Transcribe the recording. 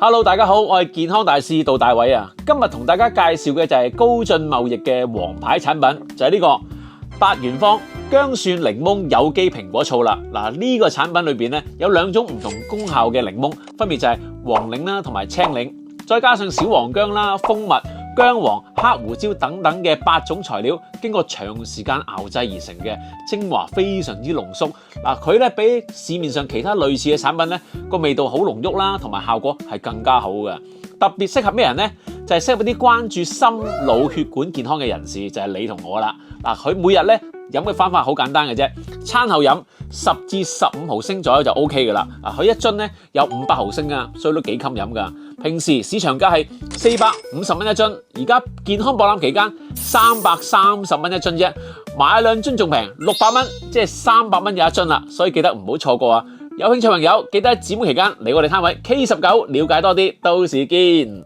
Hello， 大家好，我係健康大使杜大偉啊。今日同大家介紹嘅就係高進貿易嘅王牌產品，就係呢個八元坊薑蒜檸檬有機蘋果醋啦。嗱，呢個產品裏邊咧有兩種唔同功效嘅檸檬，分別就係黃檸啦同埋青檸，再加上小黃薑啦、蜂蜜、薑黃、黑胡椒等等嘅8種材料，經過長時間熬製而成嘅精華非常之濃縮。嗱，佢咧比市面上其他類似嘅產品咧個味道好濃郁啦，同埋效果係更加好嘅。特別適合咩人呢？就係適合啲關注心腦血管健康嘅人士，就係你同我啦。嗱，佢每日咧飲嘅方法好簡單嘅啫，餐後飲10至15毫升左右就 OK 噶啦。佢一樽咧有500毫升啊，所以都幾襟飲噶。平時市場價係450蚊一樽，而家健康博覽期間330蚊一樽啫，買2樽仲平，600蚊，即係300蚊有一樽啦。所以記得唔好錯過啊！有興趣朋友記得喺展會期間嚟我哋攤位 K19 了解多啲，到時見。